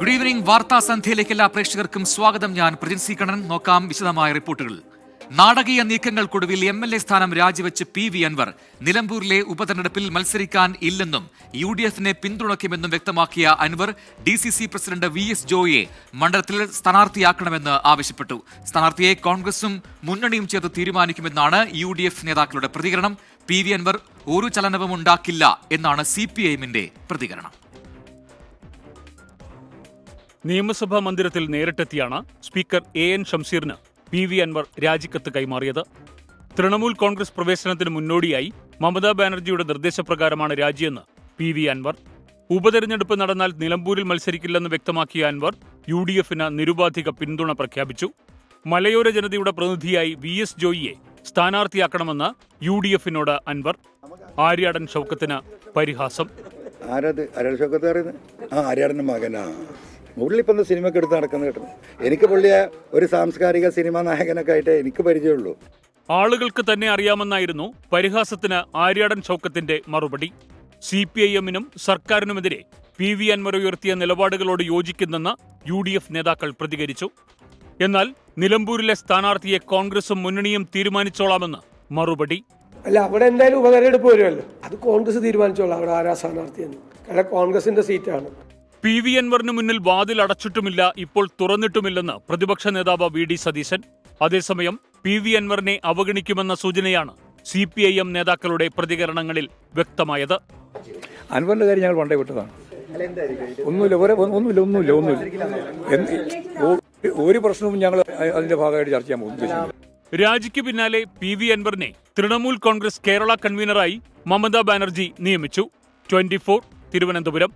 Good evening. വാർത്താ സന്ധ്യയിലേക്ക് എല്ലാ പ്രേക്ഷകർക്കും സ്വാഗതം. ഞാൻ പ്രജിൻസി കണ്ണൻ. നോക്കാം വിശദമായ റിപ്പോർട്ടുകൾ. നാടകീയ നീക്കങ്ങൾക്കൊടുവിൽ MLA സ്ഥാനം രാജിവെച്ച് PV അൻവർ നിലമ്പൂരിലെ ഉപതെരഞ്ഞെടുപ്പിൽ മത്സരിക്കാൻ ഇല്ലെന്നും UDFനെ പിന്തുണയ്ക്കുമെന്നും വ്യക്തമാക്കിയ അൻവർ DCC പ്രസിഡന്റ് VS ജോയിയെ മണ്ഡലത്തിൽ സ്ഥാനാർത്ഥിയാക്കണമെന്ന് ആവശ്യപ്പെട്ടു. സ്ഥാനാർത്ഥിയെ കോൺഗ്രസും മുന്നണിയും ചേർത്ത് തീരുമാനിക്കുമെന്നാണ് UDF നേതാക്കളുടെ പ്രതികരണം. PV അൻവർ ഒരു ചലനവും ഉണ്ടാക്കില്ല എന്നാണ് CPIMന്റെ പ്രതികരണം. നിയമസഭാ മന്ദിരത്തിൽ നേരിട്ടെത്തിയാണ് സ്പീക്കർ AN ഷംസീറിന് PV അൻവർ രാജിക്കത്ത് കൈമാറിയത്. തൃണമൂൽ കോൺഗ്രസ് പ്രവേശനത്തിന് മുന്നോടിയായി മമതാ ബാനർജിയുടെ നിർദ്ദേശപ്രകാരമാണ് രാജിയെന്ന് PV അൻവർ. ഉപതെരഞ്ഞെടുപ്പ് നടന്നാൽ നിലമ്പൂരിൽ മത്സരിക്കില്ലെന്ന് വ്യക്തമാക്കിയ അൻവർ UDFന് നിരുപാധിക പിന്തുണ പ്രഖ്യാപിച്ചു. മലയോര ജനതയുടെ പ്രതിനിധിയായി VS ജോയിയെ സ്ഥാനാർത്ഥിയാക്കണമെന്ന് UDFനോട് അൻവർ. ആര്യാടൻ ഷൗക്കത്തിന് പരിഹാസം. മുരളിപ്പം സിനിമയ്ക്ക് എടുത്ത് നടക്കുന്ന കേട്ടോ. എനിക്ക് പുള്ളിയെ ഒരു സാംസ്കാരിക സിനിമാ നായകനൊക്കെ ആയിട്ട് എനിക്ക് പരിചയമുള്ളൂ. ആളുകൾക്ക് തന്നെ അറിയാമെന്നായിരുന്നു പരിഹാസത്തിന് ആര്യാടൻ ഷൗക്കത്തിന്റെ മറുപടി. CPIMനും സർക്കാരിനുമെതിരെ PV അൻവർ ഉയർത്തിയ നിലപാടുകളോട് യോജിക്കുന്നെന്ന് UDF നേതാക്കൾ പ്രതികരിച്ചു. എന്നാൽ നിലമ്പൂരിലെ സ്ഥാനാർത്ഥിയെ കോൺഗ്രസും മുന്നണിയും തീരുമാനിച്ചോളാമെന്ന് മറുപടി. അല്ല, അവിടെ എന്തായാലും ഉപതെരഞ്ഞെടുപ്പ് വരുമല്ലോ, അത് കോൺഗ്രസ് തീരുമാനിച്ചോളാം അവിടെ ആരാ സ്ഥാനാർത്ഥിയെന്ന്. കാരണം കോൺഗ്രസിന്റെ സീറ്റാണ്. PV അൻവറിന് മുന്നിൽ വാതിൽ അടച്ചിട്ടുമില്ല, ഇപ്പോൾ തുറന്നിട്ടുമില്ലെന്ന് പ്രതിപക്ഷ നേതാവ് VD സതീശൻ. അതേസമയം PV അൻവറിനെ അവഗണിക്കുമെന്ന സൂചനയാണ് CPIM നേതാക്കളുടെ പ്രതികരണങ്ങളിൽ വ്യക്തമായത്. അൻവറിന്റെ കാര്യം ഞങ്ങൾ പണ്ടേ വിട്ടതാണ്. ഒന്നുമില്ല. ഒരു പ്രശ്നവും ഞങ്ങൾ അതിന്റെ ഭാഗമായിട്ട് ചർച്ച ചെയ്യാൻ പോകുന്നു. രാജിക്ക് പിന്നാലെ PV അൻവറിനെ തൃണമൂൽ കോൺഗ്രസ് കേരള കൺവീനറായി മമതാ ബാനർജി നിയമിച്ചു. 24 തിരുവനന്തപുരം.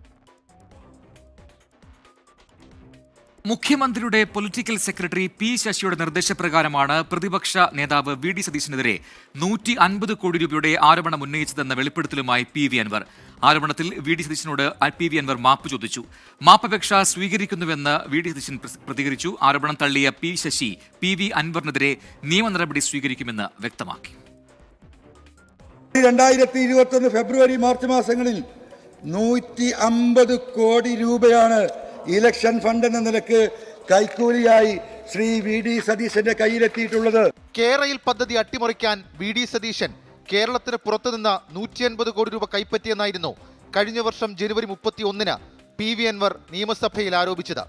മുഖ്യമന്ത്രിയുടെ പൊളിറ്റിക്കൽ സെക്രട്ടറി P ശശിയുടെ നിർദ്ദേശപ്രകാരമാണ് പ്രതിപക്ഷ നേതാവ് VD സതീശനെതിരെ 150 കോടി രൂപയുടെ ആരോപണം ഉന്നയിച്ചതെന്ന വെളിപ്പെടുത്തലുമായി PV അൻവർ. ആരോപണത്തിൽ VD സതീശനോട് PV അൻവർ മാപ്പ് ചോദിച്ചു. മാപ്പപേക്ഷ സ്വീകരിക്കുന്നുവെന്ന് VD സതീശൻ പ്രതികരിച്ചു. ആരോപണം തള്ളിയ P ശശി PV അൻവറിനെതിരെ നിയമ നടപടി സ്വീകരിക്കുമെന്ന് വ്യക്തമാക്കി. 2021 ഫെബ്രുവരി മാർച്ച് മാസങ്ങളിൽ 150 കോടി രൂപയാണ് ഇലക്ഷൻ ഫണ്ട് എന്ന നിലക്ക് കൈക്കൂലിയായി ശ്രീ VD സതീശന്റെ കയ്യിലെത്തിയിട്ടുള്ളത്. കേരയിൽ പദ്ധതി അട്ടിമറിക്കാൻ VD സതീശൻ കേരളത്തിന് പുറത്തുനിന്ന് 150 കോടി രൂപ കൈപ്പറ്റിയെന്നായിരുന്നു കഴിഞ്ഞ വർഷം ജനുവരി 31 PV അൻവർ നിയമസഭയിൽ ആരോപിച്ചത്.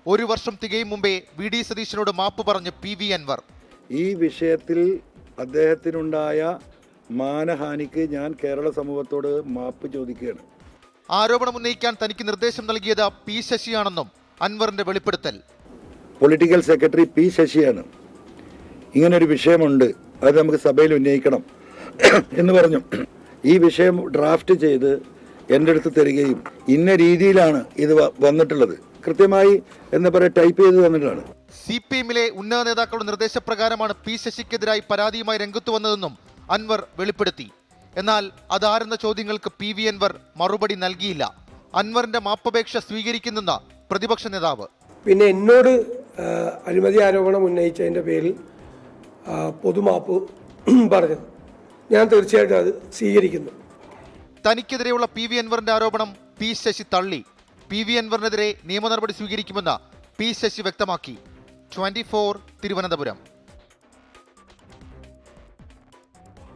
ഒരു വർഷം തികയും മുമ്പേ VD സതീശനോട് മാപ്പ് പറഞ്ഞ് PV അൻവർ. ഈ വിഷയത്തിൽ അദ്ദേഹത്തിനുണ്ടായ മാനഹാനിക്ക് ഞാൻ കേരള സമൂഹത്തോട് മാപ്പ് ചോദിക്കുകയാണ്. ആരോപണം ഉന്നയിക്കാൻ തനിക്ക് നിർദ്ദേശം നൽകിയത് P ശശിയാണെന്നും അൻവറിന്റെ വെളിപ്പെടുത്തൽ. Political secretary P ശശിയാണ്. ഇങ്ങനൊരു വിഷയമുണ്ട്, അത് നമുക്ക് സഭയിൽ ഉന്നയിക്കണം എന്ന് പറഞ്ഞു. ഈ വിഷയം ഡ്രാഫ്റ്റ് ചെയ്ത് എൻ്റെ അടുത്ത് തരികയും ഇന്ന രീതിയിലാണ് ഇത് വന്നിട്ടുള്ളത്, കൃത്യമായി എന്താ പറയുക, ടൈപ്പ് ചെയ്ത് തന്നിട്ടാണ്. CPIMലെ ഉന്നത നേതാക്കളുടെ നിർദ്ദേശപ്രകാരമാണ് P ശശിക്കെതിരായി പരാതിയുമായി രംഗത്ത് വന്നതെന്നും അൻവർ വെളിപ്പെടുത്തി. എന്നാൽ അതാരെന്ന ചോദ്യങ്ങൾക്ക് PV അൻവർ മറുപടി നൽകിയില്ല. അൻവറിന്റെ മാപ്പപേക്ഷ സ്വീകരിക്കുന്നെന്ന് പ്രതിപക്ഷ നേതാവ്. പിന്നെ എന്നോട് അഴിമതി ആരോപണം ഉന്നയിച്ചതിൻ്റെ പേരിൽ പൊതുമാപ്പ് പറഞ്ഞത് ഞാൻ തീർച്ചയായിട്ടും അത് സ്വീകരിക്കുന്നു. തനിക്കെതിരെയുള്ള PV അൻവറിന്റെ ആരോപണം P ശശി തള്ളി. PV അൻവറിനെതിരെ നിയമ നടപടി സ്വീകരിക്കുമെന്ന് P ശശി വ്യക്തമാക്കി. 24 തിരുവനന്തപുരം.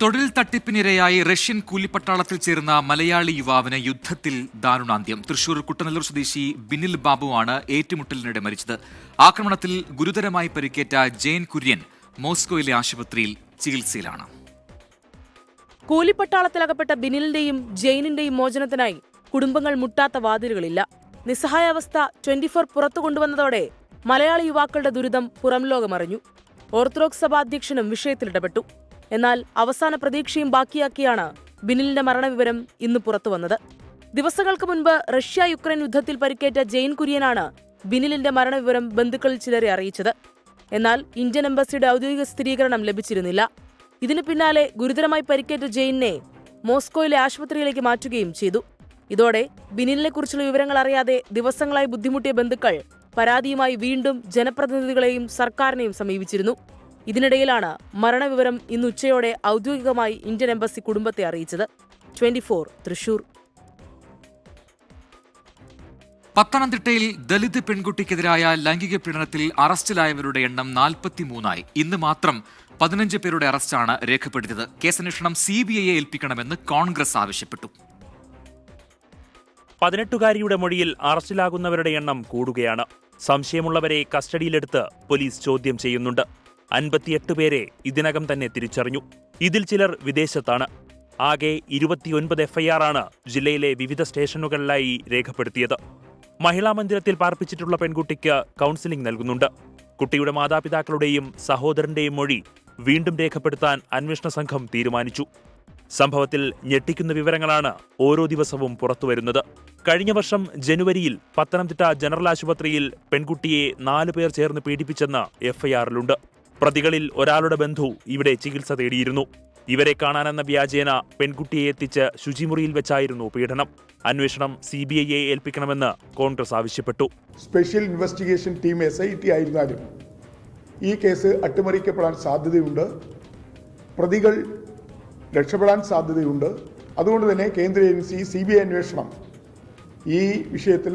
തൊഴിൽ തട്ടിപ്പിനിരയായി റഷ്യൻ കൂലിപ്പട്ടാളത്തിൽ ചേർന്ന മലയാളി യുവാവിന് യുദ്ധത്തിൽ ദാരുണാന്ത്യം. തൃശൂർ കുട്ടനല്ലൂർ സ്വദേശി ബിനിൽ ബാബുവാണ് ഏറ്റുമുട്ടലിനിടെ മരിച്ചത്. ആക്രമണത്തിൽ ഗുരുതരമായി പരിക്കേറ്റ ജെയിൻ കുര്യൻ മോസ്കോയിലെ ആശുപത്രിയിൽ ചികിത്സയിലാണ്. കൂലിപ്പട്ടാളത്തിലകപ്പെട്ട ബിനിലിന്റെയും ജെയിനിന്റെയും മോചനത്തിനായി കുടുംബങ്ങൾ മുട്ടാത്ത വാതിലുകളില്ല. നിസ്സഹായാവസ്ഥ 24 പുറത്തു കൊണ്ടുവന്നതോടെ മലയാളി യുവാക്കളുടെ ദുരിതം പുറംലോകമറിഞ്ഞു. ഓർത്തഡോക്സ് സഭ അധ്യക്ഷനും വിഷയത്തിലിടപെട്ടു. എന്നാൽ അവസാന പ്രതീക്ഷയും ബാക്കിയാക്കിയാണ് ബിനിലിന്റെ മരണവിവരം ഇന്ന് പുറത്തുവന്നത്. ദിവസങ്ങൾക്ക് മുൻപ് റഷ്യ യുക്രൈൻ യുദ്ധത്തിൽ പരിക്കേറ്റ ജെയിൻ കുര്യനാണ് ബിനിലിന്റെ മരണവിവരം ബന്ധുക്കളിൽ ചിലരെ അറിയിച്ചത്. എന്നാൽ ഇന്ത്യൻ എംബസിയുടെ ഔദ്യോഗിക സ്ഥിരീകരണം ലഭിച്ചിരുന്നില്ല. ഇതിനു പിന്നാലെ ഗുരുതരമായി പരിക്കേറ്റ ജെയിനെ മോസ്കോയിലെ ആശുപത്രിയിലേക്ക് മാറ്റുകയും ചെയ്തു. ഇതോടെ ബിനിലിനെക്കുറിച്ചുള്ള വിവരങ്ങൾ അറിയാതെ ദിവസങ്ങളായി ബുദ്ധിമുട്ടിയ ബന്ധുക്കൾ പരാതിയുമായി വീണ്ടും ജനപ്രതിനിധികളെയും സർക്കാരിനെയും സമീപിച്ചിരുന്നു. ഇതിനിടയിലാണ് മരണവിവരം ഇന്ന് ഉച്ചയോടെ ഔദ്യോഗികമായി ഇന്ത്യൻ എംബസി കുടുംബത്തെ അറിയിച്ചത്. 24 തൃശൂർ. പത്തനംതിട്ടയിൽ ദലിത് പെൺകുട്ടിക്കെതിരായ ലൈംഗിക പീഡനത്തിൽ അറസ്റ്റിലായവരുടെ എണ്ണം 43 ഇന്ന് മാത്രം 15 പേരുടെ അറസ്റ്റാണ് രേഖപ്പെടുത്തിയത്. കേസന്വേഷണം CBIയെ ഏൽപ്പിക്കണമെന്ന് കോൺഗ്രസ് ആവശ്യപ്പെട്ടു. 18-കാരിയുടെ മൊഴിയിൽ അറസ്റ്റിലാകുന്നവരുടെ എണ്ണം കൂടുകയാണ്. സംശയമുള്ളവരെ കസ്റ്റഡിയിലെടുത്ത് പോലീസ് ചോദ്യം ചെയ്യുന്നുണ്ട്. 58 പേരെ ഇതിനകം തന്നെ തിരിച്ചറിഞ്ഞു. ഇതിൽ ചിലർ വിദേശത്താണ്. ആകെ 29 FIR ആണ് ജില്ലയിലെ വിവിധ സ്റ്റേഷനുകളിലായി രേഖപ്പെടുത്തിയത്. മഹിളാ മന്ദിരത്തിൽ പാർപ്പിച്ചിട്ടുള്ള പെൺകുട്ടിക്ക് കൗൺസിലിംഗ് നൽകുന്നുണ്ട്. കുട്ടിയുടെ മാതാപിതാക്കളുടെയും സഹോദരന്റെയും മൊഴി വീണ്ടും രേഖപ്പെടുത്താൻ അന്വേഷണ സംഘം തീരുമാനിച്ചു. സംഭവത്തിൽ ഞെട്ടിക്കുന്ന വിവരങ്ങളാണ് ഓരോ ദിവസവും പുറത്തുവരുന്നത്. കഴിഞ്ഞ വർഷം ജനുവരിയിൽ പത്തനംതിട്ട ജനറൽ ആശുപത്രിയിൽ പെൺകുട്ടിയെ 4 പേർ ചേർന്ന് പീഡിപ്പിച്ചെന്ന് FIRലുണ്ട്. പ്രതികളിൽ ഒരാളുടെ ബന്ധു ഇവിടെ ചികിത്സ തേടിയിരുന്നു. ഇവരെ കാണാനെന്ന വ്യാജേന പെൺകുട്ടിയെ എത്തിച്ച് ശുചിമുറിയിൽ വെച്ചായിരുന്നു പീഡനം. അന്വേഷണം CBIയെ ഏൽപ്പിക്കണമെന്ന് കോൺഗ്രസ് ആവശ്യപ്പെട്ടു. സ്പെഷ്യൽ ഇൻവെസ്റ്റിഗേഷൻ ടീം SIT ആയിരുന്നാലും ഈ കേസ് അട്ടിമറിക്കപ്പെടാൻ സാധ്യതയുണ്ട്. പ്രതികൾ രക്ഷപ്പെടാൻ സാധ്യതയുണ്ട്. അതുകൊണ്ട് തന്നെ കേന്ദ്ര ഏജൻസി CBI അന്വേഷണം ഈ വിഷയത്തിൽ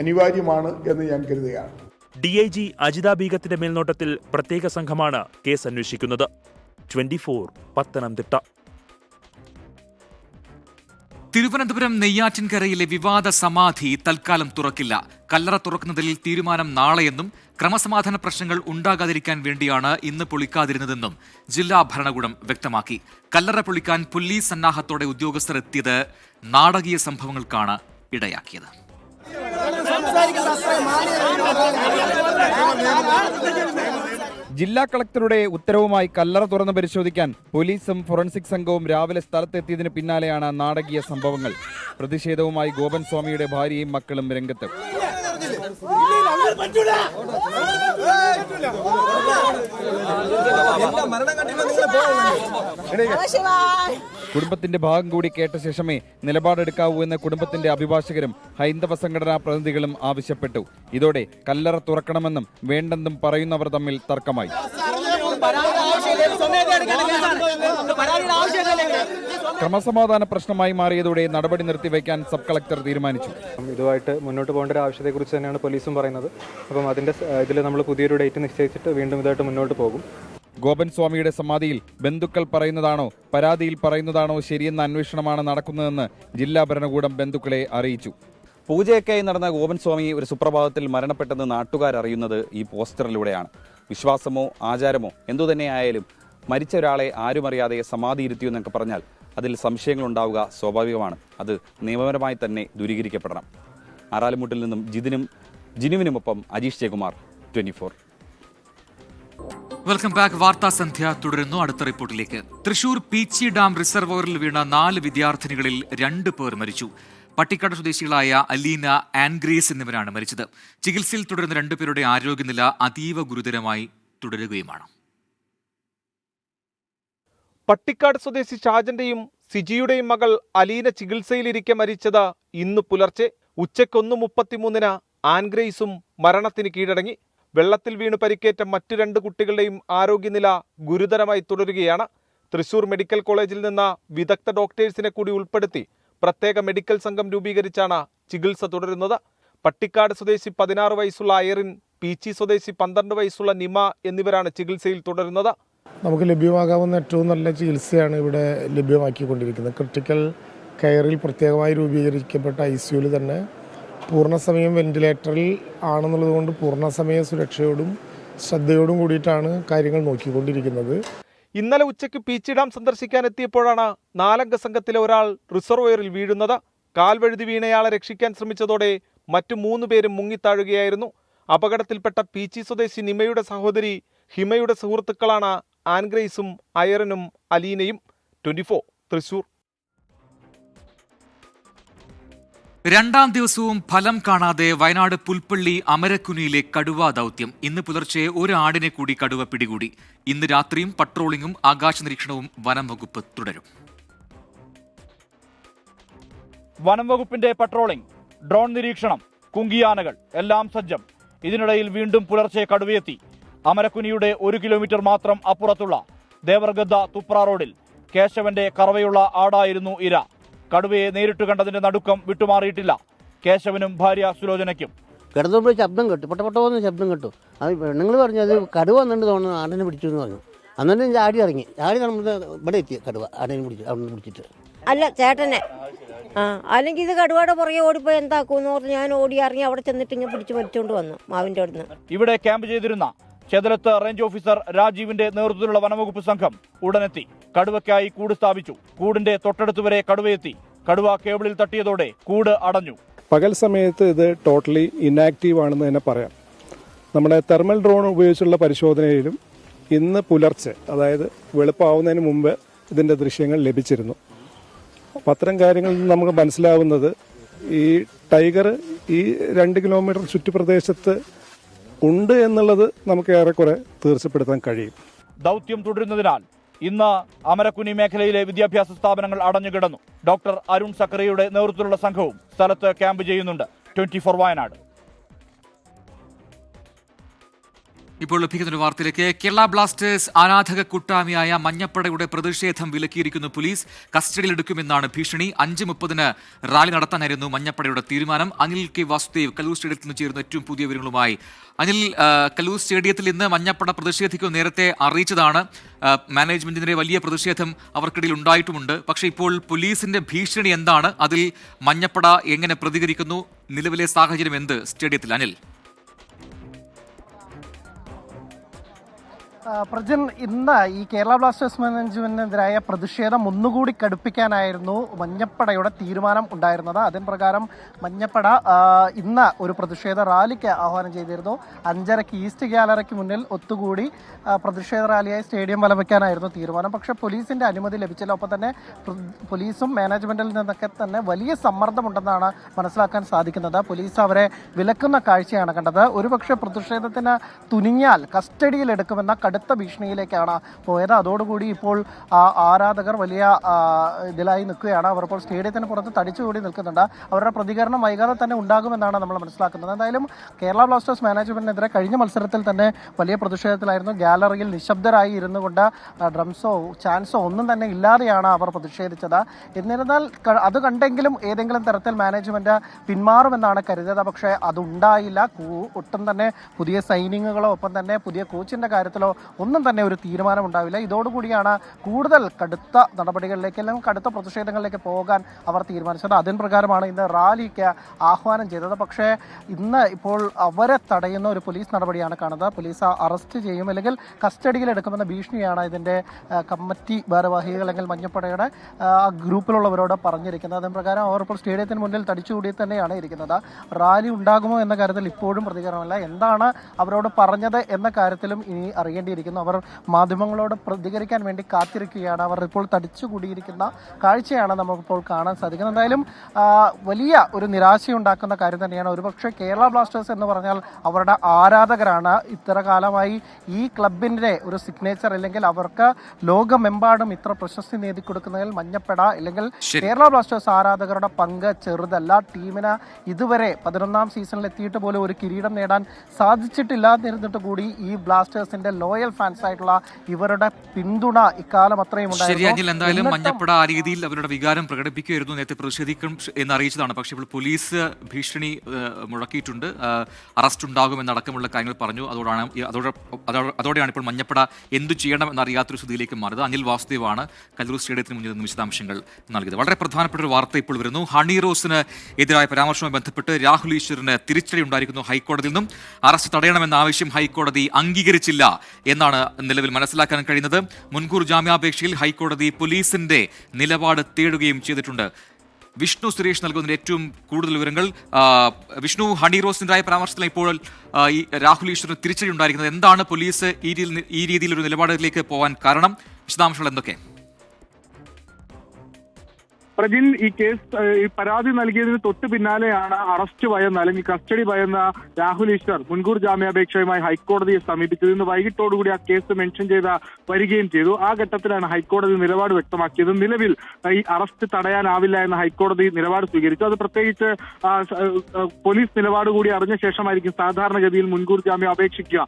അനിവാര്യമാണ് എന്ന് ഞാൻ കരുതുകയാണ്. DIG അജിത ബീഗത്തിന്റെ മേൽനോട്ടത്തിൽ പ്രത്യേക സംഘമാണ് കേസ് അന്വേഷിക്കുന്നത്. 24 പത്തനംതിട്ട. തിരുവനന്തപുരം നെയ്യാറ്റിൻകരയിലെ വിവാദ സമാധി തൽക്കാലം തുറക്കില്ല. കല്ലറ തുറക്കുന്നതിൽ തീരുമാനം നാളെയെന്നും ക്രമസമാധാന പ്രശ്നങ്ങൾ ഉണ്ടാകാതിരിക്കാൻ വേണ്ടിയാണ് ഇന്ന് പൊളിക്കാതിരുന്നതെന്നും ജില്ലാ ഭരണകൂടം വ്യക്തമാക്കി. കല്ലറ പൊളിക്കാൻ പോലീസ് സന്നാഹത്തോടെ ഉദ്യോഗസ്ഥർ എത്തിയത് നാടകീയ സംഭവങ്ങൾക്കാണ് ഇടയാക്കിയത്. ജില്ലാ കളക്ടറുടെ ഉത്തരവുമായി കല്ലറ തുറന്ന് പരിശോധിക്കാൻ പോലീസും ഫോറൻസിക് സംഘവും രാവിലെ സ്ഥലത്തെത്തിയതിന് പിന്നാലെയാണ് നാടകീയ സംഭവങ്ങൾ. പ്രതിഷേധവുമായി ഗോപൻ സ്വാമിയുടെ ഭാര്യയും മക്കളും രംഗത്ത്. കുടുംബത്തിന്റെ ഭാഗം കൂടി കേട്ട ശേഷമേ നിലപാടെടുക്കാവൂ എന്ന് കുടുംബത്തിന്റെ അഭിഭാഷകരും ഹൈന്ദവ സംഘടനാ പ്രതിനിധികളും ആവശ്യപ്പെട്ടു. ഇതോടെ കല്ലറ തുറക്കണമെന്നും വേണ്ടെന്നും പറയുന്നവർ തമ്മിൽ തർക്കമായി. ക്രമസമാധാന പ്രശ്നമായി മാറിയതോടെ നടപടി നിർത്തിവെക്കാൻ സബ് കളക്ടർ തീരുമാനിച്ചു. ഇതുമായിട്ട് മുന്നോട്ട് പോകേണ്ട ഒരു ആവശ്യത്തെക്കുറിച്ച് തന്നെയാണ് പോലീസും പറയുന്നത്. അപ്പം അതിന്റെ ഇതിൽ നമ്മൾ പുതിയൊരു ഡേറ്റ് നിശ്ചയിച്ചിട്ട് വീണ്ടും ഇതായിട്ട് മുന്നോട്ട് പോകും. ഗോപൻ സ്വാമിയുടെ സമാധിയിൽ ബന്ധുക്കൾ പറയുന്നതാണോ പരാതിയിൽ പറയുന്നതാണോ ശരിയെന്ന അന്വേഷണമാണ് നടക്കുന്നതെന്ന് ജില്ലാ ഭരണകൂടം ബന്ധുക്കളെ അറിയിച്ചു. പൂജയൊക്കെയായി നടന്ന ഗോപൻ സ്വാമി ഒരു സുപ്രഭാതത്തിൽ മരണപ്പെട്ടെന്ന് നാട്ടുകാരറിയുന്നത് ഈ പോസ്റ്ററിലൂടെയാണ്. വിശ്വാസമോ ആചാരമോ എന്തുതന്നെയായാലും മരിച്ച ഒരാളെ ആരുമറിയാതെ സമാധി ഇരുത്തിയോ എന്നൊക്കെ പറഞ്ഞാൽ അതിൽ സംശയങ്ങളുണ്ടാവുക സ്വാഭാവികമാണ്. അത് നിയമപരമായി തന്നെ ദൂരീകരിക്കപ്പെടണം. ആറാലുമുട്ടിൽ നിന്നും ജിനുവിനുമൊപ്പം അജീഷ് ജയകുമാർ, 24. Welcome back. വാർത്താ സന്ധ്യ തുടരുന്നു. അടുത്ത റിപ്പോർട്ടിലേക്ക്. തൃശൂർ പീച്ചി ഡാം റിസർവോയറിൽ വീണ 4 വിദ്യാർത്ഥിനികളിൽ 2 പേർ മരിച്ചു. പട്ടിക്കാട് സ്വദേശികളായ അലീന, ആൻഗ്രേസ് എന്നിവരാണ് മരിച്ചത്. ചികിത്സയിൽ തുടരുന്ന 2 പേരുടെ ആരോഗ്യനില അതീവ ഗുരുതരമായി തുടരുകയുമാണ്. പട്ടിക്കാട് സ്വദേശി ഷാജന്റെയും സിജിയുടെയും മകൾ അലീന ചികിത്സയിലിരിക്കെ മരിച്ചത് ഇന്ന് പുലർച്ചെ ഉച്ചയ്ക്ക് 1:33 ആൻഗ്രേസും മരണത്തിന് കീഴടങ്ങി. വെള്ളത്തിൽ വീണ് പരിക്കേറ്റ മറ്റു 2 കുട്ടികളുടെയും ആരോഗ്യനില ഗുരുതരമായി തുടരുകയാണ്. തൃശൂർ മെഡിക്കൽ കോളേജിൽ നിന്ന് വിദഗ്ധ ഡോക്ടേഴ്സിനെ കൂടി ഉൾപ്പെടുത്തി പ്രത്യേക മെഡിക്കൽ സംഘം രൂപീകരിച്ചാണ് ചികിത്സ തുടരുന്നത്. പട്ടിക്കാട് സ്വദേശി 16 വയസ്സുള്ള അയറിൻ, പീച്ചി സ്വദേശി 12 വയസ്സുള്ള നിമ എന്നിവരാണ് ചികിത്സയിൽ തുടരുന്നത്. നമുക്ക് ലഭ്യമാകാവുന്ന ഏറ്റവും നല്ല ചികിത്സയാണ് ഇവിടെ ലഭ്യമാക്കിക്കൊണ്ടിരിക്കുന്നത്. ക്രിട്ടിക്കൽ കെയറിൽ പ്രത്യേകമായി രൂപീകരിക്കപ്പെട്ട ICUവിൽ തന്നെ പൂർണ്ണസമയം വെന്റിലേറ്ററിൽ ആണെന്നുള്ളത് കൊണ്ട് പൂർണ്ണസമയ സുരക്ഷയോടും ശ്രദ്ധയോടും കൂടിയിട്ടാണ് കാര്യങ്ങൾ നോക്കിക്കൊണ്ടിരിക്കുന്നത്. ഇന്നലെ ഉച്ചയ്ക്ക് പീച്ചി ഡാം സന്ദർശിക്കാനെത്തിയപ്പോഴാണ് 4 അംഗ സംഘത്തിലെ ഒരാൾ റിസർവോയറിൽ വീഴുന്നത്. കാൽവഴുതി വീണയാളെ രക്ഷിക്കാൻ ശ്രമിച്ചതോടെ മറ്റു 3 പേരും മുങ്ങിത്താഴുകയായിരുന്നു. അപകടത്തിൽപ്പെട്ട പീച്ചി സ്വദേശി നിമയുടെ സഹോദരി ഹിമയുടെ സുഹൃത്തുക്കളാണ് ആൻഗ്രേസും അയറിനും അലീനയും. 24 തൃശൂർ. 2ാം ദിവസവും ഫലം കാണാതെ വയനാട് പുൽപ്പള്ളി അമരക്കുനിയിലെ കടുവ ദൗത്യം. ഇന്ന് പുലർച്ചെ 1 ആടിനെ കൂടി കടുവ പിടികൂടി. ഇന്ന് രാത്രിയും പട്രോളിംഗും ആകാശ നിരീക്ഷണവും വനം വകുപ്പ് തുടരും. വനം വകുപ്പിന്റെ പട്രോളിംഗ്, ഡ്രോൺ നിരീക്ഷണം, കുങ്കിയാനകൾ എല്ലാം സജ്ജം. ഇതിനിടയിൽ വീണ്ടും പുലർച്ചെ കടുവയെത്തി. അമരക്കുനിയുടെ 1 കിലോമീറ്റർ മാത്രം അപ്പുറത്തുള്ള ദേവർഗദ്ദ തുപ്ര റോഡിൽ കേശവന്റെ കറവയുള്ള ആടായിരുന്നു ഇര. കടുവയെ നേരിട്ട് കണ്ടതിന്റെ നടുക്കം വിട്ടുമാറിയിട്ടില്ല. കേശവനും ഭാര്യ സുലോചനയ്ക്കും. കിടന്നുമ്പോൾ ശബ്ദം കേട്ടു, പൊട്ടപ്പൊട്ടോന്ന് ശബ്ദം കേട്ടു. അത് പെണ്ണുങ്ങൾ പറഞ്ഞു അത് കടുവ വന്നിട്ട് തോന്നുന്നു ആടിനെ പിടിച്ചു എന്ന് പറഞ്ഞു. അന്നേരം ചാടി ഇറങ്ങി, ചാടി നമ്മൾ ഇവിടെ എത്തി. കടുവ ആടിനെ പിടിച്ചു, അവിടെ പിടിച്ചിട്ട് അല്ല ചേട്ടനെ. അല്ലെങ്കിൽ ഇത് കടുവയുടെ പുറകെ ഓടിപ്പോയി എന്താക്കുമെന്ന് പറഞ്ഞ് ഞാൻ ഓടി ഇറങ്ങി അവിടെ ചെന്നിട്ട് ഇങ്ങനെ പിടിച്ച് വലിച്ചുകൊണ്ട് വന്നു മാവിൻ്റെ അവിടുന്ന്. ഇവിടെ ക്യാമ്പ് ചെയ്തിരുന്ന ചെതലത്ത് റേഞ്ച് ഓഫീസർ രാജീവിന്റെ നേതൃത്വത്തിലുള്ള വനംവകുപ്പ് സംഘം ഉടനെത്തി കടുവയ്ക്കായി കൂട് സ്ഥാപിച്ചു. കൂടിന്റെ തൊട്ടടുത്ത് വരെ കടുവയെത്തി. കടുവ കേബിളിൽ തട്ടിയതോടെ കൂട് അടഞ്ഞു. പകൽ സമയത്ത് ഇത് ടോട്ടലി ഇനാക്റ്റീവ് ആണെന്ന് തന്നെ പറയാം. നമ്മുടെ തെർമൽ ഡ്രോൺ ഉപയോഗിച്ചുള്ള പരിശോധനയിലും ഇന്ന് പുലർച്ചെ, അതായത് വെളുപ്പാവുന്നതിന് മുമ്പ് ഇതിൻ്റെ ദൃശ്യങ്ങൾ ലഭിച്ചിരുന്നു. അപ്പം അത്തരം കാര്യങ്ങളിൽ നിന്ന് നമുക്ക് മനസ്സിലാവുന്നത് ഈ ടൈഗർ ഈ 2 കിലോമീറ്റർ ചുറ്റുപ്രദേശത്ത് ഉണ്ട് എന്നുള്ളത് നമുക്ക് ഏറെക്കുറെ തീർച്ചപ്പെടുത്താൻ കഴിയും. ദൗത്യം തുടരുന്നതിനാൽ ഇന്ന് അമരക്കുനി മേഖലയിലെ വിദ്യാഭ്യാസ സ്ഥാപനങ്ങൾ അടഞ്ഞുകിടന്നു. ഡോക്ടർ അരുൺ സക്കറിയുടെ നേതൃത്വത്തിലുള്ള സംഘവും സ്ഥലത്ത് ക്യാമ്പ് ചെയ്യുന്നുണ്ട്. 24 വയനാട്. ഇപ്പോൾ ലഭിക്കുന്ന ഒരു വാർത്തയിലേക്ക്. കേരള ബ്ലാസ്റ്റേഴ്സ് ആരാധക കൂട്ടായ്മയായ മഞ്ഞപ്പടയുടെ പ്രതിഷേധം വിലക്കിയിരിക്കുന്നു പോലീസ്. കസ്റ്റഡിയിലെടുക്കുമെന്നാണ് ഭീഷണി. 5:30 റാലി നടത്താനായിരുന്നു മഞ്ഞപ്പടയുടെ തീരുമാനം. അനിൽ കെ വാസുദേവ് കല്ലൂർ സ്റ്റേഡിയത്തിൽ നിന്ന് ചേരുന്ന ഏറ്റവും പുതിയ വിവരങ്ങളുമായി. അനിൽ, കല്ലൂർ സ്റ്റേഡിയത്തിൽ ഇന്ന് മഞ്ഞപ്പട പ്രതിഷേധിക്കുമെന്ന് നേരത്തെ അറിയിച്ചതാണ്. മാനേജ്മെന്റിനെതിരെ വലിയ പ്രതിഷേധം അവർക്കിടയിൽ ഉണ്ടായിട്ടുമുണ്ട്. പക്ഷേ ഇപ്പോൾ പോലീസിന്റെ ഭീഷണി എന്താണ്? അതിൽ മഞ്ഞപ്പട എങ്ങനെ പ്രതികരിക്കുന്നു? നിലവിലെ സാഹചര്യം എന്ത് സ്റ്റേഡിയത്തിൽ? അനിൽ. പ്രജൻ, ഇന്ന് ഈ കേരള ബ്ലാസ്റ്റേഴ്സ് മാനേജ്മെന്റിനെതിരായ പ്രതിഷേധം ഒന്നുകൂടി കടുപ്പിക്കാനായിരുന്നു മഞ്ഞപ്പടയുടെ തീരുമാനം ഉണ്ടായിരുന്നത്. അതിന് പ്രകാരം മഞ്ഞപ്പട ഇന്ന് ഒരു പ്രതിഷേധ റാലിക്ക് ആഹ്വാനം ചെയ്തിരുന്നു. 5:30 ഈസ്റ്റ് ഗാലറിക്ക് മുന്നിൽ ഒത്തുകൂടി പ്രതിഷേധ റാലിയായി സ്റ്റേഡിയം വലം വയ്ക്കാനായിരുന്നു തീരുമാനം. പക്ഷേ പോലീസിന്റെ അനുമതി ലഭിച്ചില്ല. ഒപ്പം തന്നെ പോലീസും മാനേജ്മെന്റിൽ നിന്നൊക്കെ തന്നെ വലിയ സമ്മർദ്ദമുണ്ടെന്നാണ് മനസ്സിലാക്കാൻ സാധിക്കുന്നത്. പോലീസ് അവരെ വിലക്കുന്ന കാഴ്ചയാണ് കണ്ടത്. ഒരുപക്ഷെ പ്രതിഷേധത്തിന് തുനിഞ്ഞാൽ കസ്റ്റഡിയിലെടുക്കുമെന്ന കടുത്ത ഭീഷണിയിലേക്കാണ് പോയത്. അതോടുകൂടി ഇപ്പോൾ ആരാധകർ വലിയ ഇതിലായി നിൽക്കുകയാണ്. അവർ ഇപ്പോൾ സ്റ്റേഡിയത്തിന് പുറത്ത് തടിച്ചുകൂടി നിൽക്കുന്നുണ്ട്. അവരുടെ പ്രതികരണം വൈകാതെ തന്നെ ഉണ്ടാകുമെന്നാണ് നമ്മൾ മനസ്സിലാക്കുന്നത്. എന്തായാലും കേരള ബ്ലാസ്റ്റേഴ്സ് മാനേജ്മെന്റിനെതിരെ കഴിഞ്ഞ മത്സരത്തിൽ തന്നെ വലിയ പ്രതിഷേധത്തിലായിരുന്നു. ഗാലറിയിൽ നിശബ്ദരായി ഇരുന്നു കൊണ്ട് ഡ്രംസോ ചാൻസോ ഒന്നും തന്നെ ഇല്ലാതെയാണ് അവർ പ്രതിഷേധിച്ചത്. എന്നിരുന്നാൽ അത് കണ്ടെങ്കിലും ഏതെങ്കിലും തരത്തിൽ മാനേജ്മെന്റ് പിന്മാറുമെന്നാണ് കരുതിയത്. പക്ഷേ അതുണ്ടായില്ല. ഒട്ടും തന്നെ പുതിയ സൈനിങ്ങുകളോ ഒപ്പം തന്നെ പുതിയ കോച്ചിന്റെ കാര്യത്തിലോ ഒന്നും തന്നെ ഒരു തീരുമാനമുണ്ടാവില്ല. ഇതോടുകൂടിയാണ് കൂടുതൽ കടുത്ത നടപടികളിലേക്ക് അല്ലെങ്കിൽ കടുത്ത പ്രതിഷേധങ്ങളിലേക്ക് പോകാൻ അവർ തീരുമാനിച്ചത്. അതിന് പ്രകാരമാണ് ഇന്ന് റാലിക്ക് ആഹ്വാനം ചെയ്തത്. പക്ഷേ ഇന്ന് ഇപ്പോൾ അവരെ തടയുന്ന ഒരു പോലീസ് നടപടിയാണ് കാണുന്നത്. പോലീസ് അറസ്റ്റ് ചെയ്യും അല്ലെങ്കിൽ കസ്റ്റഡിയിലെടുക്കുമെന്ന ഭീഷണിയാണ് ഇതിൻ്റെ കമ്മിറ്റി ഭാരവാഹികൾ അല്ലെങ്കിൽ മഞ്ഞപ്പടയുടെ ഗ്രൂപ്പിലുള്ളവരോട് പറഞ്ഞിരിക്കുന്നത്. അതിന് പ്രകാരം അവർ ഇപ്പോൾ സ്റ്റേഡിയത്തിന് മുന്നിൽ തടിച്ചുകൂടി തന്നെയാണ് ഇരിക്കുന്നത്. റാലി ഉണ്ടാകുമോ എന്ന കാര്യത്തിൽ ഇപ്പോഴും പ്രതികരണമില്ല. എന്താണ് അവരോട് പറഞ്ഞത് എന്ന കാര്യത്തിലും ഇനി അറിയേണ്ടിയിരിക്കുന്നു. അവർ മാധ്യമങ്ങളോട് പ്രതികരിക്കാൻ വേണ്ടി കാത്തിരിക്കുകയാണ്. അവർ ഇപ്പോൾ തടിച്ചുകൂടിയിരിക്കുന്ന കാഴ്ചയാണ് നമുക്കിപ്പോൾ കാണാൻ സാധിക്കുന്നത്. എന്തായാലും വലിയ ഒരു നിരാശയുണ്ടാക്കുന്ന കാര്യം തന്നെയാണ്. ഒരുപക്ഷെ കേരള ബ്ലാസ്റ്റേഴ്സ് എന്ന് പറഞ്ഞാൽ അവരുടെ ആരാധകരാണ്. ഇത്ര കാലമായി ഈ ക്ലബിൻ്റെ ഒരു സിഗ്നേച്ചർ അല്ലെങ്കിൽ അവർക്ക് ലോകമെമ്പാടും ഇത്ര പ്രശസ്തി നേടിക്കൊടുക്കുന്നതിൽ മഞ്ഞപ്പട അല്ലെങ്കിൽ കേരള ബ്ലാസ്റ്റേഴ്സ് ആരാധകരുടെ പങ്ക് ചെറുതല്ല. ടീമിന് ഇതുവരെ 11ാം സീസണിൽ എത്തിയിട്ട് പോലും ഒരു കിരീടം നേടാൻ സാധിച്ചിട്ടില്ലാതിരുന്നിട്ട് കൂടി ഈ ബ്ലാസ്റ്റേഴ്സിന്റെ ലോയൽ ഫാൻസ് ആയിട്ടുള്ള ഇവരുടെ പിന്തുണ ഇക്കാലം അത്രയും ഉണ്ടായിരുന്നു. എന്തായാലും മഞ്ഞപ്പട ആ രീതിയിൽ അവരുടെ വികാരം പ്രകടിപ്പിക്കുകയായിരുന്നു. നേരത്തെ പ്രതിഷേധിക്കും എന്നറിയിച്ചതാണ്. പക്ഷേ ഇപ്പോൾ പോലീസ് ഭീഷണി മുഴക്കിയിട്ടുണ്ട്. അറസ്റ്റ് ഉണ്ടാകുമെന്നടക്കമുള്ള കാര്യങ്ങൾ പറഞ്ഞു. അതോടെയാണ് ഇപ്പോൾ മഞ്ഞപ്പട എന്തു ചെയ്യണം എന്നറിയാത്തൊരു സ്ഥിതിയിലേക്ക് മാറിയത്. അനിൽ വാസുദേവാണ് കല്ലൂർ സ്റ്റേഡിയത്തിന് മുന്നിൽ നിന്ന് വിശദാംശങ്ങൾ നൽകിയത്. വളരെ പ്രധാനപ്പെട്ട ഒരു വാർത്ത ഇപ്പോൾ വരുന്നു. ഹണി റോസിന് എതിരായ പരാമർശവുമായി ബന്ധപ്പെട്ട് രാഹുൽ ഈശ്വറിന് തിരിച്ചടി ഉണ്ടായിരിക്കുന്നു ഹൈക്കോടതിയിൽ നിന്നും. അറസ്റ്റ് തടയണമെന്ന ആവശ്യം ഹൈക്കോടതി അംഗീകരിച്ചില്ല എന്നാണ് നിലവിൽ മനസ്സിലാക്കാൻ കഴിയുന്നത്. മുൻകൂർ ജാമ്യാപേക്ഷയിൽ ഹൈക്കോടതി പോലീസിന്റെ നിലപാട് തേടുകയും ചെയ്തിട്ടുണ്ട്. വിഷ്ണു സുരേഷ് നൽകുന്നതിന് ഏറ്റവും കൂടുതൽ വിവരങ്ങൾ. വിഷ്ണു, ഹണി റോസിൻ്റെതായ പരാമർശത്തിൽ ഇപ്പോൾ ഈ രാഹുൽ ഈശ്വറിന് തിരിച്ചടി ഉണ്ടായിരിക്കുന്നത് എന്താണ്? പോലീസ് ഈ രീതിയിൽ ഒരു നിലപാടിലേക്ക് പോകാൻ കാരണം? വിശദാംശങ്ങൾ എന്തൊക്കെ? പ്രജിൻ, ഈ കേസ് ഈ പരാതി നൽകിയതിന് തൊട്ട് പിന്നാലെയാണ് അറസ്റ്റ് ഭയന്ന അല്ലെങ്കിൽ കസ്റ്റഡി ഭയന്ന രാഹുൽ ഈശ്വർ മുൻകൂർ ജാമ്യാപേക്ഷയുമായി ഹൈക്കോടതിയെ സമീപിച്ചത്. ഇന്ന് വൈകിട്ടോടുകൂടി ആ കേസ് മെൻഷൻ വരികയും ചെയ്തു. ആ ഘട്ടത്തിലാണ് ഹൈക്കോടതി നിലപാട് വ്യക്തമാക്കിയത്. നിലവിൽ ഈ അറസ്റ്റ് തടയാനാവില്ല എന്ന ഹൈക്കോടതി നിലപാട് സ്വീകരിച്ചു. അത് പ്രത്യേകിച്ച് പോലീസ് നിലപാട് കൂടി അറിഞ്ഞ ശേഷമായിരിക്കും സാധാരണഗതിയിൽ മുൻകൂർ ജാമ്യം അപേക്ഷിക്കുക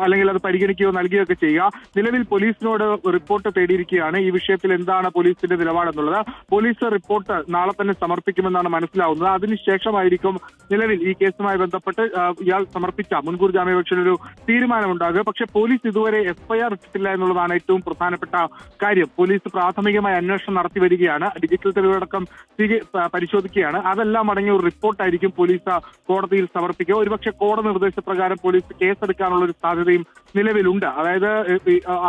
അല്ലെങ്കിൽ അത് പരിഗണിക്കുകയോ നൽകുകയൊക്കെ ചെയ്യുക. നിലവിൽ പോലീസിനോട് റിപ്പോർട്ട് തേടിയിരിക്കുകയാണ്. ഈ വിഷയത്തിൽ എന്താണ് പോലീസിന്റെ നിലപാടെന്നുള്ളത്. പോലീസ് റിപ്പോർട്ട് നാളെ തന്നെ സമർപ്പിക്കുമെന്നാണ് മനസ്സിലാവുന്നത്. അതിനുശേഷമായിരിക്കും നിലവിൽ ഈ കേസുമായി ബന്ധപ്പെട്ട് ഇയാൾ സമർപ്പിച്ച മുൻകൂർ ജാമ്യാപേക്ഷയിൽ ഒരു തീരുമാനമുണ്ടാകുക. പക്ഷേ പോലീസ് ഇതുവരെ എഫ്ഐആർ ഇട്ടിട്ടില്ല എന്നുള്ളതാണ് ഏറ്റവും പ്രധാനപ്പെട്ട കാര്യം. പോലീസ് പ്രാഥമികമായ അന്വേഷണം നടത്തി വരികയാണ്, ഡിജിറ്റൽ തെളിവടക്കം പരിശോധിക്കുകയാണ്. അതെല്ലാം അടങ്ങിയ ഒരു റിപ്പോർട്ടായിരിക്കും പോലീസ് കോടതിയിൽ സമർപ്പിക്കുക. ഒരുപക്ഷെ കോടതി നിർദ്ദേശപ്രകാരം പോലീസ് കേസെടുക്കാനുള്ള ഒരു സാധ്യതയും നിലവിലുണ്ട്. അതായത്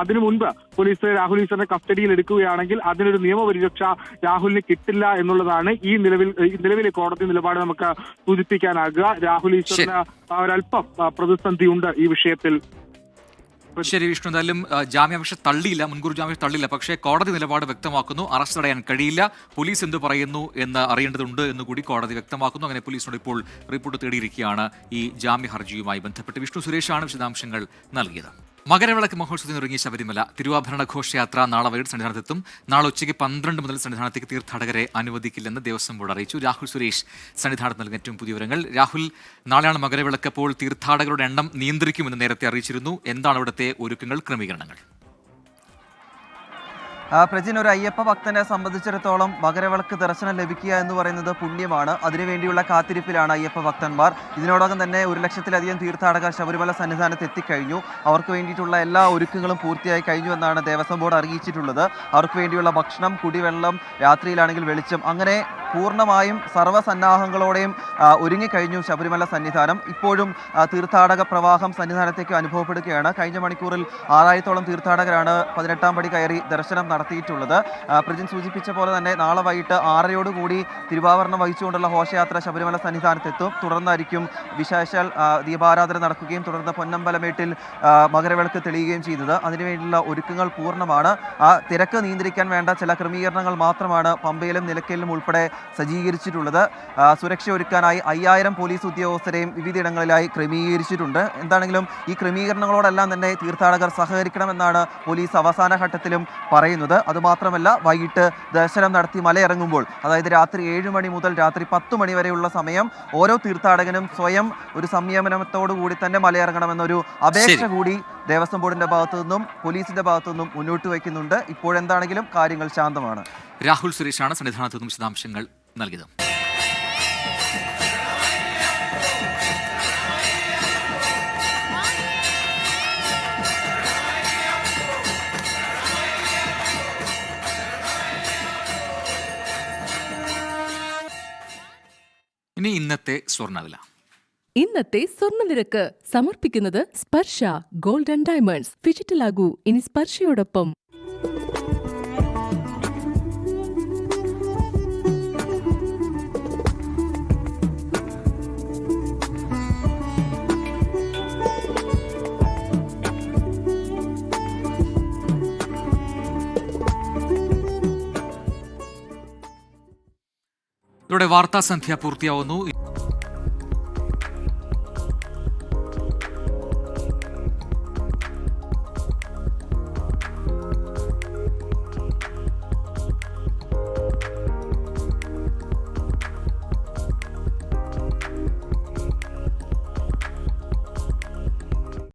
അതിനു മുൻപ് പോലീസ് രാഹുൽ ഈശ്വറിനെ കസ്റ്റഡിയിൽ എടുക്കുകയാണെങ്കിൽ അതിനൊരു നിയമപരിരക്ഷ രാഹുലിന് കിട്ടില്ല എന്നുള്ളതാണ് ഈ നിലവിലെ കോടതി നിലപാട് നമുക്ക് സൂചിപ്പിക്കാനാകുക. രാഹുൽ ഈശ്വറിന് ഒരല്പം പ്രതിസന്ധിയുണ്ട് ഈ വിഷയത്തിൽ. ശരി വിഷ്ണു, എന്തായാലും ജാമ്യാപേക്ഷ തള്ളിയില്ല, മുൻകൂർ ജാമ്യാപേക്ഷ തള്ളിയില്ല. പക്ഷേ കോടതി നിലപാട് വ്യക്തമാക്കുന്നു, അറസ്റ്റ് തടയാൻ കഴിയില്ല, പോലീസ് എന്ത് പറയുന്നു എന്ന് അറിയേണ്ടതുണ്ട് എന്നുകൂടി കോടതി വ്യക്തമാക്കുന്നു. അങ്ങനെ പോലീസിനോട് ഇപ്പോൾ റിപ്പോർട്ട് തേടിയിരിക്കുകയാണ് ഈ ജാമ്യ ഹർജിയുമായി ബന്ധപ്പെട്ട്. വിഷ്ണു സുരേഷാണ് വിശദാംശങ്ങൾ നൽകിയത്. മകരവിളക്ക് മഹോത്സവത്തിന് ഇറങ്ങിയ ശബരിമല തിരുവാഭരണ ഘോഷയാത്ര നാളെ വൈകിട്ട് സന്നിധാനത്തെത്തും. നാളെ ഉച്ചയ്ക്ക് 12 മുതൽ സന്നിധാനത്തേക്ക് തീർത്ഥാടകരെ അനുവദിക്കില്ലെന്ന് ദേവസ്വം ബോർഡ് അറിയിച്ചു. രാഹുൽ സുരേഷ് സന്നിധാനത്ത് നൽകുന്ന ഏറ്റവും പുതിയ വിവരങ്ങൾ. രാഹുൽ, നാളെയാണ് മകരവിളക്ക്, അപ്പോൾ തീർത്ഥാടകരുടെ എണ്ണം നിയന്ത്രിക്കുമെന്ന് നേരത്തെ അറിയിച്ചിരുന്നു. എന്താണ് ഇവിടുത്തെ ഒരുക്കങ്ങൾ, ക്രമീകരണങ്ങൾ? പ്രജിൻ, ഒരു അയ്യപ്പ ഭക്തനെ സംബന്ധിച്ചിടത്തോളം മകരവിളക്ക് ദർശനം ലഭിക്കുക എന്ന് പറയുന്നത് പുണ്യമാണ്. അതിനുവേണ്ടിയുള്ള കാത്തിരിപ്പിലാണ് അയ്യപ്പ ഭക്തന്മാർ. ഇതിനോടകം തന്നെ 1 ലക്ഷത്തിലധികം തീർത്ഥാടകർ ശബരിമല സന്നിധാനത്ത് എത്തിക്കഴിഞ്ഞു. അവർക്ക് വേണ്ടിയിട്ടുള്ള എല്ലാ ഒരുക്കങ്ങളും പൂർത്തിയായി കഴിഞ്ഞു എന്നാണ് ദേവസ്വം ബോർഡ് അറിയിച്ചിട്ടുള്ളത്. അവർക്ക് വേണ്ടിയുള്ള ഭക്ഷണം, കുടിവെള്ളം, രാത്രിയിലാണെങ്കിൽ വെളിച്ചം, അങ്ങനെ പൂർണ്ണമായും സർവ്വസന്നാഹങ്ങളോടെയും ഒരുങ്ങിക്കഴിഞ്ഞു ശബരിമല സന്നിധാനം. ഇപ്പോഴും തീർത്ഥാടക പ്രവാഹം സന്നിധാനത്തേക്ക് അനുഭവപ്പെടുകയാണ്. കഴിഞ്ഞ മണിക്കൂറിൽ 6000-ഓളം തീർത്ഥാടകരാണ് 18-ാം പടി കയറി ദർശനം നടത്തിയിട്ടുള്ളത്. പ്രജിൻ സൂചിപ്പിച്ച പോലെ തന്നെ നാളെ വൈകിട്ട് 6:00 തിരുവാഭരണം വഹിച്ചുകൊണ്ടുള്ള ഘോഷയാത്ര ശബരിമല സന്നിധാനത്തെത്തും. തുടർന്നായിരിക്കും വിശേഷാൽ ദീപാരാധന നടക്കുകയും തുടർന്ന് പൊന്നമ്പലമേട്ടിൽ മകരവിളക്ക് തെളിയുകയും ചെയ്തത്. അതിനുവേണ്ടിയുള്ള ഒരുക്കങ്ങൾ പൂർണ്ണമാണ്. ആ തിരക്ക് നിയന്ത്രിക്കാൻ വേണ്ട ചില ക്രമീകരണങ്ങൾ മാത്രമാണ് പമ്പയിലും നിലയ്ക്കലിലും ഉൾപ്പെടെ സജ്ജീകരിച്ചിട്ടുള്ളത്. സുരക്ഷ ഒരുക്കാനായി 5000 പോലീസ് ഉദ്യോഗസ്ഥരെയും വിവിധയിടങ്ങളിലായി ക്രമീകരിച്ചിട്ടുണ്ട്. എന്താണെങ്കിലും ഈ ക്രമീകരണങ്ങളോടെല്ലാം തന്നെ തീർത്ഥാടകർ സഹകരിക്കണമെന്നാണ് പോലീസ് അവസാന ഘട്ടത്തിലും പറയുന്നത്. അതുമാത്രമല്ല, വൈകിട്ട് ദർശനം നടത്തി മലയിറങ്ങുമ്പോൾ, അതായത് രാത്രി 7 മണി മുതൽ രാത്രി 10 മണി വരെയുള്ള സമയം ഓരോ തീർത്ഥാടകനും സ്വയം ഒരു സംയമനത്തോടു കൂടി തന്നെ മലയിറങ്ങണമെന്നൊരു അപേക്ഷ കൂടി ദേവസ്വം ബോർഡിന്റെ ഭാഗത്തു നിന്നും പോലീസിന്റെ ഭാഗത്തു നിന്നും മുന്നോട്ട് വയ്ക്കുന്നുണ്ട്. ഇപ്പോഴെന്താണെങ്കിലും കാര്യങ്ങൾ ശാന്തമാണ്. രാഹുൽ സുരേഷാണ് സന്നിധാനത്ത് നിന്നും വിശദാംശങ്ങൾ നൽകിയത്. ഇനി ഇന്നത്തെ സ്വർണ്ണവില. ഇന്നത്തെ സ്വർണ്ണനിരക്ക് സമർപ്പിക്കുന്നത് സ്പർശ ഗോൾഡ് ആൻഡ് ഡയമണ്ട്സ്. ഫിജിറ്റലാകൂ ഇനി സ്പർശയോടൊപ്പം. ഇതോടെ വാർത്താ സന്ധ്യ പൂർത്തിയാവുന്നു.